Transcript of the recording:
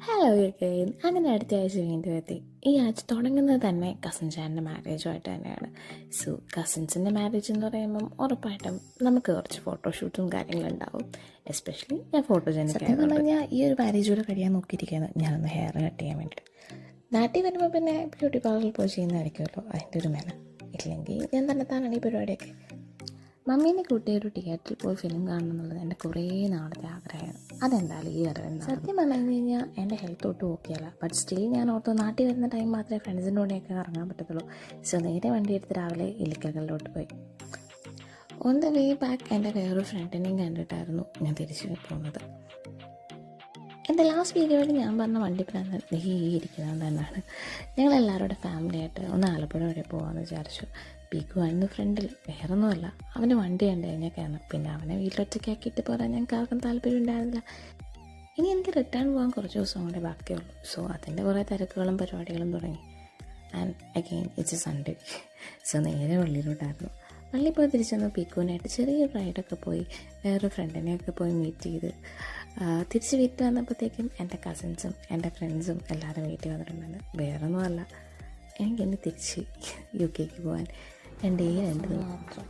Hello again. അങ്ങനെ അടുത്ത ആഴ്ച വീണ്ടും എത്തി. ഈ ആഴ്ച തുടങ്ങുന്നത് തന്നെ കസിൻ ചാൻ്റെ മാരേജുമായിട്ട് തന്നെയാണ്. സോ കസിൻസിൻ്റെ മാരേജ് എന്ന് പറയുമ്പം ഉറപ്പായിട്ടും നമുക്ക് കുറച്ച് ഫോട്ടോഷൂട്ടും കാര്യങ്ങളും ഉണ്ടാവും. എസ്പെഷ്യലി ഞാൻ ഫോട്ടോജനിക് ആയതുകൊണ്ട് ഞാൻ ഈ ഒരു മാരേജ് കൂടെ കഴിയാൻ നോക്കിയിരിക്കുകയാണ്. ഞാനൊന്ന് ഹെയർ കട്ട് ചെയ്യാൻ വേണ്ടിയിട്ട്. നാട്ടിൽ വരുമ്പോൾ പിന്നെ ബ്യൂട്ടി പാർലറിൽ പോയി ചെയ്യുന്നതായിരിക്കുമല്ലോ അതിൻ്റെ ഒരു മേന. ഇല്ലെങ്കിൽ ഞാൻ തന്നെ താനാണ് ഈ പരിപാടിയൊക്കെ. മമ്മീനെ കൂട്ടി ഒരു തിയേറ്ററിൽ പോയി ഫിലിം കാണണം എന്നുള്ളത് എൻ്റെ കുറേ നാളത്തെ ആഗ്രഹമാണ്. അതെന്തായാലും ഈ അറിവ് സത്യം പറഞ്ഞു കഴിഞ്ഞാൽ എൻ്റെ ഹെൽത്ത് ഒട്ടും ഓക്കെയല്ല. ബട്ട് സ്റ്റിൽ ഞാൻ ഓർത്ത് നാട്ടിൽ വരുന്ന ടൈം മാത്രമേ ഫ്രണ്ട്സിൻ്റെ കൂടെയൊക്കെ ഇറങ്ങാൻ പറ്റത്തുള്ളൂ. സോ നേരെ വണ്ടി എടുത്ത് രാവിലെ ഇല്ലിക്കലിലോട്ട് പോയി. ഓൺ ദ വേ ബാക്ക് എൻ്റെ വേറൊരു ഫ്രണ്ടിനെയും കണ്ടിട്ടായിരുന്നു ഞാൻ തിരിച്ചു പോകുന്നത്. എൻ്റെ ലാസ്റ്റ് വീഡിയോയിൽ ഞാൻ പറഞ്ഞ വണ്ടി പ്ലാൻ ഈ ഇരിക്കുന്നത് തന്നെയാണ്. ഞങ്ങളെല്ലാവരുടെ ഫാമിലിയായിട്ട് ഒന്ന് ആലപ്പുഴ വരെ പോകാമെന്ന് വിചാരിച്ചു. പീക്കുവായിരുന്നു ഫ്രണ്ടിൽ, വേറൊന്നുമല്ല, അവന് വണ്ടി കണ്ടു കഴിഞ്ഞൊക്കെയാണ്. പിന്നെ അവനെ വീട്ടിലൊറ്റയ്ക്കാക്കിയിട്ട് പോരാൻ ഞങ്ങൾക്ക് ആർക്കും താല്പര്യം ഉണ്ടായിരുന്നില്ല. ഇനി എനിക്ക് റിട്ടേൺ പോകാൻ കുറച്ച് ദിവസം കൂടെ ബാക്കിയുള്ളൂ. സോ അതിൻ്റെ കുറേ തിരക്കുകളും പരിപാടികളും തുടങ്ങി. And again it's A Sunday. So നേരെ പള്ളിയിലോട്ടായിരുന്നു. പള്ളിയിൽ പോയി തിരിച്ചൊന്ന് പീക്കുവിനായിട്ട് ചെറിയൊരു റൈഡൊക്കെ പോയി വേറൊരു ഫ്രണ്ടിനെയൊക്കെ പോയി മീറ്റ് ചെയ്ത് തിരിച്ച് വീട്ടിൽ വന്നപ്പോഴത്തേക്കും എൻ്റെ കസിൻസും എൻ്റെ ഫ്രണ്ട്സും എല്ലാവരും വീട്ടിൽ വന്നിട്ടുണ്ടായിരുന്നു. വേറൊന്നുമല്ല, എനിക്കെന്നെ തിരിച്ച് UK പോകാൻ 2 ദിവസം മാത്രം.